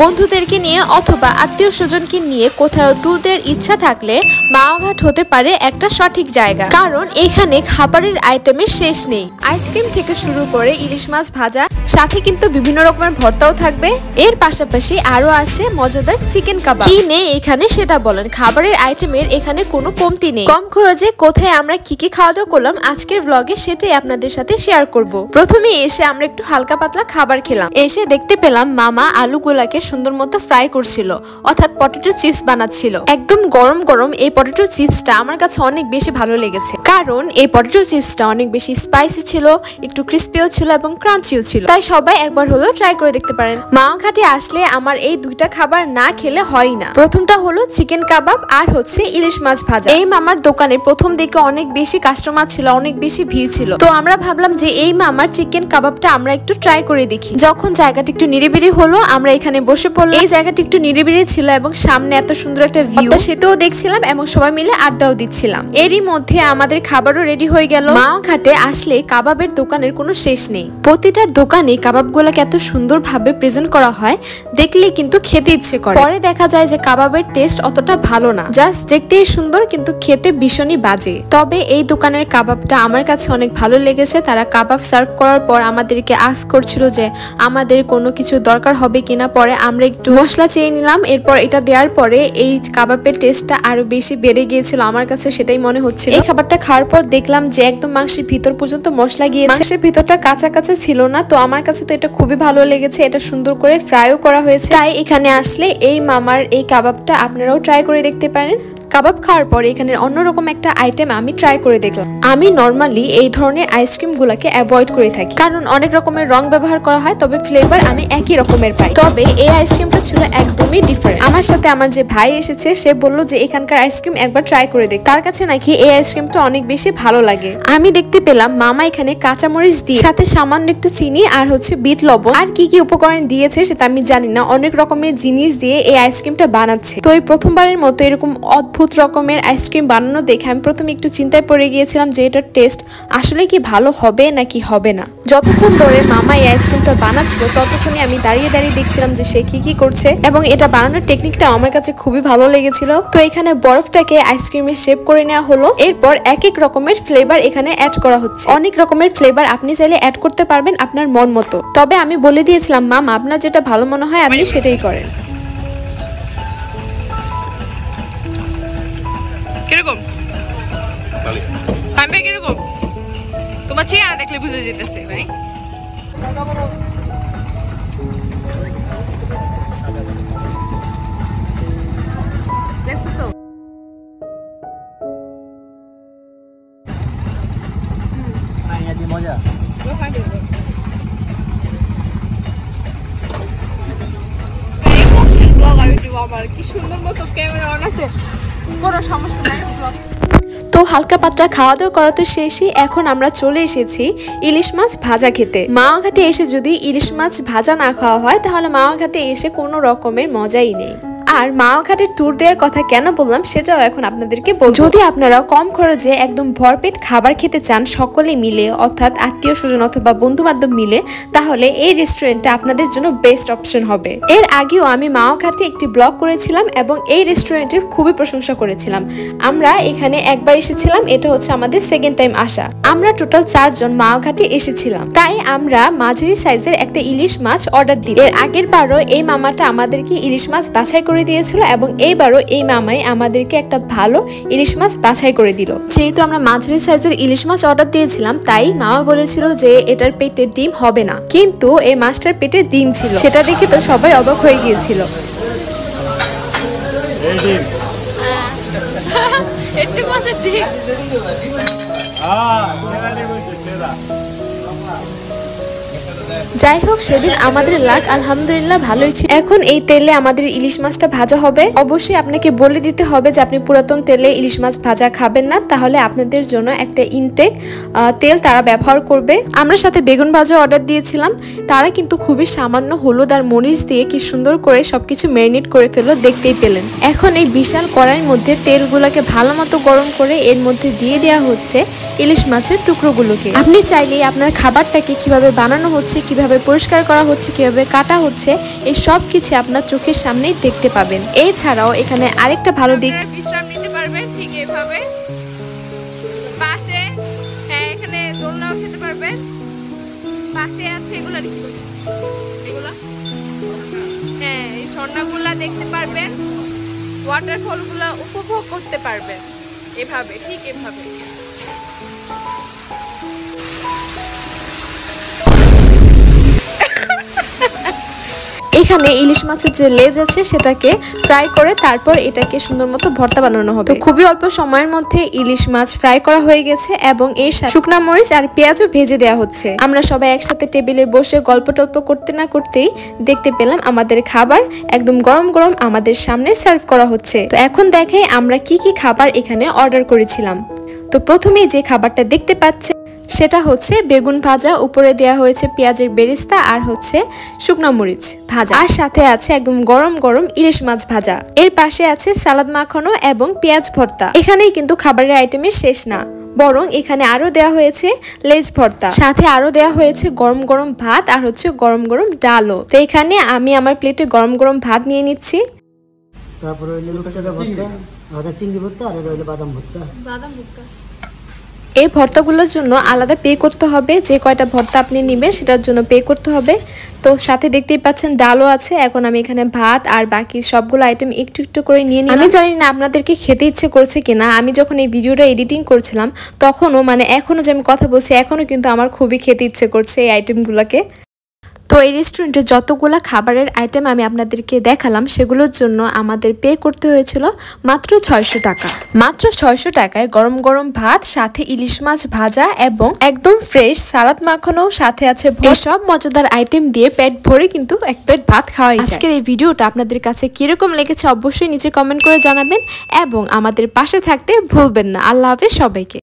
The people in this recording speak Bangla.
বন্ধুদেরকে নিয়ে অথবা আত্মীয় স্বজনকে নিয়ে কোথাও ট্যুর দেওয়ার ইচ্ছা থাকলে মাওয়া হতে পারে একটা সঠিক জায়গা, কারণ এখানে খাবারের আইটেমের শেষ নেই। আইসক্রিম থেকে শুরু করে ইলিশ মাছ ভাজা, সাথে কিন্তু বিভিন্ন রকমের ভর্তাও থাকবে। এর পাশাপাশি আরো আছে মজাদার চিকেন কাবাব। কি নেই এখানে সেটা বলেন, খাবারের আইটেমের এখানে কোনো কমতি নেই। কম খরচে কোথায় আমরা কি কি খাওয়া দাওয়া করলাম আজকের ব্লগে সেটাই আপনাদের সাথে শেয়ার করব। প্রথমে এসে আমরা একটু হালকা পাতলা খাবার খেলাম। এসে দেখতে পেলাম মামা আলুগুলাকে সুন্দর মতো ফ্রাই করছিল, অর্থাৎ পটেটো চিপস বানাচ্ছিল। একদম গরম গরম এই পটেটো চিপসটা আমার কাছে অনেক বেশি ভালো লেগেছে, কারণ এই পটেটো চিপসটা অনেক বেশি স্পাইসি ছিল, একটু ক্রিস্পিও ছিল এবং ক্রাঞ্চিও ছিল। তাই সবাই একবার হলেও ট্রাই করে দেখতে পারেন। মাওয়া ঘাটে আসলে আমার এই দুইটা খাবার না খেলে হয় না। প্রথমটা হলো চিকেন কাবাব আর হচ্ছে ইলিশ মাছ ভাজা। এই মামার দোকানে প্রথম দিকে অনেক বেশি কাস্টমার ছিল, অনেক বেশি ভিড় ছিল। তো আমরা ভাবলাম যে এই মামার চিকেন কাবাবটা আমরা একটু ট্রাই করে দেখি। যখন জায়গাটা একটু নিরিবিলি হলো আমরা এখানে বসে পড়লাম। এই জায়গাটা একটু নিরিবিলি ছিল এবং সামনে এত সুন্দর একটা ভিউ, সেটাও দেখছিলাম এবং সবাই মিলে আড্ডাও দিচ্ছিলাম। এরই মধ্যে আমাদের খাবারও রেডি হয়ে গেল। মাওয়া ঘাটে আসলে কাবাবের দোকানের কোনো শেষ নেই। প্রতিটা দোকানে কাবাবগুলোকে এত সুন্দর ভাবে প্রেজেন্ট করা হয়, দেখলে কিন্তু খেতে ইচ্ছে করে। পরে দেখা যায় যে কাবাবের টেস্ট অতটা ভালো না, জাস্ট দেখতেই সুন্দর কিন্তু খেতে ভীষণই বাজে। তবে এই দোকানের কাবাবটা আমার কাছে অনেক ভালো লেগেছে। তারা কাবাব সার্ভ করার পর আমাদেরকে আস্ক করছিল যে আমাদের কোনো কিছু দরকার হবে কিনা। পরে আমরা একটু মশলা চেয়ে নিলাম। এরপর এটা দেওয়ার পরে এই কাবাবের টেস্টটা আরো বেশি বেড়ে গিয়েছিল, আমার কাছে সেটাই মনে হচ্ছিল। এই খাবারটা খাওয়ার পর দেখলাম যে একদম মাংসের ভিতর পর্যন্ত মশলা গিয়েছে, মাংসের ভিতরটা কাঁচা কাঁচা ছিল না। তো আমার কাছে তো এটা খুবই ভালো লেগেছে। এটা সুন্দর করে ফ্রাইও করা হয়েছে। তাই এখানে আসলে এই মামার এই কাবাবটা আপনারাও ট্রাই করে দেখতে পারেন। কাবাব খাওয়ার পরে এখানে অন্যরকম একটা আইটেম আমি ট্রাই করে দেখলাম। আমি নর্মালি এই ধরনের আইসক্রিম গুলাকে অ্যাভয়েড করে থাকি, কারণ অনেক রকমের রং ব্যবহার করা হয়, তবে ফ্লেভার আমি একই রকমের পাই। তবে এই আইসক্রিমটা ছিল একদমই ডিফারেন্ট। আমার সাথে আমার যে ভাই এসেছে সে বললো যে এখানকার আইসক্রিম একবার ট্রাই করে দেখ, তার কাছে নাকি এই আইসক্রিমটা অনেক বেশি ভালো লাগে। আমি দেখতে পেলাম মামা এখানে কাঁচামরিচ দিয়ে সাথে সামান্য একটু চিনি আর হচ্ছে বিট লবণ আর কি কি উপকরণ দিয়েছে সেটা আমি জানি না, অনেক রকমের জিনিস দিয়ে এই আইসক্রিমটা বানাচ্ছে। তো এই প্রথমবারের মতো এরকম অদ্ভুত রকমের আইসক্রিম বানানো দেখে আমি প্রথমে একটু চিন্তায় পড়ে গিয়েছিলাম যে এটার টেস্ট আসলে কি ভালো হবে নাকি হবে না। যতক্ষণ ধরে মামা এই আইসক্রিমটা বানাচ্ছিল ততক্ষণই আমি দাঁড়িয়ে দাঁড়িয়ে দেখছিলাম যে সে কি কি করছে, এবং এটা বানানোর টেকনিকটা আমার কাছে খুবই ভালো লেগেছিল। তো এখানে বরফটাকে আইসক্রিমের শেপ করে নেওয়া হলো। এরপর এক এক রকমের ফ্লেভার এখানে অ্যাড করা হচ্ছে। অনেক রকমের ফ্লেভার আপনি চাইলে অ্যাড করতে পারবেন আপনার মন মতো। তবে আমি বলে দিয়েছিলাম মামা আপনার যেটা ভালো মনে হয় আপনি সেটাই করেন। কিরকম ভাই, কিরকম তোমার চেহারা দেখলে বুঝে যেতেছে ভাই। মজা কি সুন্দর মতো ক্যামেরা অন আছে, কোনো সমস্যা নাই। তো হালকা পাতলা খাওয়া দাওয়া করা তো শেষই, এখন আমরা চলে এসেছি ইলিশ মাছ ভাজা খেতে। মাওয়া ঘাটে এসে যদি ইলিশ মাছ ভাজা না খাওয়া হয় তাহলে মাওয়া ঘাটে এসে কোনো রকমের মজাই নেই। আর মাওয়া ঘাটে ট্যুর দেওয়ার কথা কেন বললাম সেটাও এখন আপনাদেরকে বলবো। যদি আপনারা কম খরচে একদম ভরপেট খাবার খেতে চান সকলে মিলে, অর্থাৎ আত্মীয় স্বজন অথবা বন্ধু বান্ধব মিলে, তাহলে এই রেস্টুরেন্টটা আপনাদের জন্য বেস্ট অপশন হবে। এর আগেও আমি মাওয়া ঘাটে একটি ব্লগ করেছিলাম এবং এই রেস্টুরেন্টের খুবই প্রশংসা করেছিলাম। আমরা এখানে একবার এসেছিলাম, এটা হচ্ছে আমাদের সেকেন্ড টাইম আসা। আমরা টোটাল 4 জন মাওয়া ঘাটে এসেছিলাম, তাই আমরা মাঝারি সাইজের একটা ইলিশ মাছ অর্ডার দিই। এর আগের বারও এই মামাটা আমাদেরকে ইলিশ মাছ বাছাই করে দিয়েছিল এবং এইবারও এই মামাই আমাদেরকে একটা ভালো ইলিশ মাছ বাছাই করে দিল। যেহেতু আমরা মাঝারি সাইজের ইলিশ মাছ অর্ডার দিয়েছিলাম তাই মামা বলেছিল যে এটার পেটে ডিম হবে না, কিন্তু এই মাছটার পেটে ডিম ছিল। সেটা দেখে তো সবাই অবাক হয়ে গিয়েছিল। যাই হোক, সেদিন আমাদের লাক আলহামদুলিল্লাহ ভালোই ছিল। এখন এই তেলে আমাদের ইলিশ মাছটা ভাজা হবে। অবশ্যই আপনাকে বলে দিতে হবে যে আপনি পুরাতন তেলে ইলিশ মাছ ভাজা খাবেন না, তাহলে আপনাদের জন্য একটা ইনটেক তেল তারা ব্যবহার করবে। আমরা সাথে বেগুন ভাজা অর্ডার দিয়েছিলাম, তারা কিন্তু খুবই সামান্য হলুদ আর মরিচ দিয়ে কি সুন্দর করে সবকিছু ম্যারিনেট করে ফেললো, দেখতেই পেলেন। এখন এই বিশাল কড়াইয়ের মধ্যে তেলগুলোকে ভালো মতো গরম করে এর মধ্যে দিয়ে দেওয়া হচ্ছে ইলিশ মাছের টুকরোগুলোকে। আপনি চাইলেই আপনার খাবারটাকে কিভাবে বানানো হচ্ছে, কিভাবে পরিষ্কার করা হচ্ছে, কিভাবে কাটা হচ্ছে, এই সব কিছু আপনার চোখের সামনেই দেখতে পাবেন। এছাড়াও এখানে আরেকটা ভালো দিক, বিশ্রাম নিতে পারবেন ঠিক এইভাবে পাশে। হ্যাঁ, এখানে দোলনাও খেতে পারবেন। পাশে আছে এগুলা হ্যাঁ, এই ঝর্ণাগুলা দেখতে পারবেন, ওয়াটারফলগুলা উপভোগ করতে পারবেন এভাবে, ঠিক এভাবে। এখানে ইলিশ মাছের যে লেজ আছে সেটাকে ফ্রাই করে তারপর এটাকে সুন্দর মতো ভর্তা বানানো হবে। তো খুবই অল্প সময়ের মধ্যে ইলিশ মাছ ফ্রাই করা হয়ে গেছে এবং এর সাথে শুকনা মরিচ আর পেঁয়াজও ভেজে দেওয়া হচ্ছে। আমরা সবাই একসাথে টেবিলে বসে গল্প টল্প করতে না করতেই দেখতে পেলাম আমাদের খাবার একদম গরম গরম আমাদের সামনে সার্ভ করা হচ্ছে। তো এখন দেখাই আমরা কি কি খাবার এখানে অর্ডার করেছিলাম। তো প্রথমেই যে খাবারটা দেখতে পাচ্ছে সেটা হচ্ছে বেগুন ভাজা, উপরে দেয়া হয়েছে পেঁয়াজের বেরেস্তা আর হচ্ছে শুকনা মরিচ ভাজা, আর সাথে আছে একদম গরম গরম ইলিশ মাছ ভাজা। এর পাশে আছে সালাদ মাখানো এবং পেঁয়াজ ভর্তা। এখানেই কিন্তু খাবারের আইটেমের শেষ না, বরং এখানে আরো দেয়া হয়েছে লেজ ভর্তা, সাথে আরো দেয়া হয়েছে গরম গরম ভাত আর হচ্ছে গরম গরম ডালও। তো এখানে আমি আমার প্লেটে গরম গরম ভাত নিয়ে নিচ্ছি। তারপরে চিংড়ি ভর্তা আর বাদাম ভর্তা। এই ভর্তাগুলোর জন্য আলাদা পে করতে হবে, যে কয়টা ভর্তা আপনি নেবেন সেটার জন্য পে করতে হবে। তো সাথে দেখতেই পাচ্ছেন ডালও আছে। এখন আমি এখানে ভাত আর বাকি সবগুলো আইটেম একটু একটু করে নিয়ে নিই। আমি জানি না আপনাদেরকে খেতে ইচ্ছে করছে কিনা। আমি যখন এই ভিডিওটা এডিটিং করছিলাম তখনও এখনো যে আমি কথা বলছি এখনো কিন্তু আমার খুবই খেতে ইচ্ছে করছে এই আইটেমগুলোকে। তো এই রেস্টুরেন্টে যতগুলা খাবারের আইটেম আমি আপনাদেরকে দেখালাম সেগুলোর জন্য আমাদের পে করতে হয়েছিল মাত্র 600 টাকা। মাত্র 600 টাকায় গরম গরম ভাত, সাথে ইলিশ মাছ ভাজা এবং একদম ফ্রেশ সালাদ মাখানো, সাথে আছে সব মজাদার আইটেম দিয়ে পেট ভরে কিন্তু এক প্লেট ভাত খাওয়াই যায়। আজকের এই ভিডিওটা আপনাদের কাছে কিরকম লেগেছে অবশ্যই নিচে কমেন্ট করে জানাবেন এবং আমাদের পাশে থাকতে ভুলবেন না। আল্লাহ হাফেজ সবাইকে।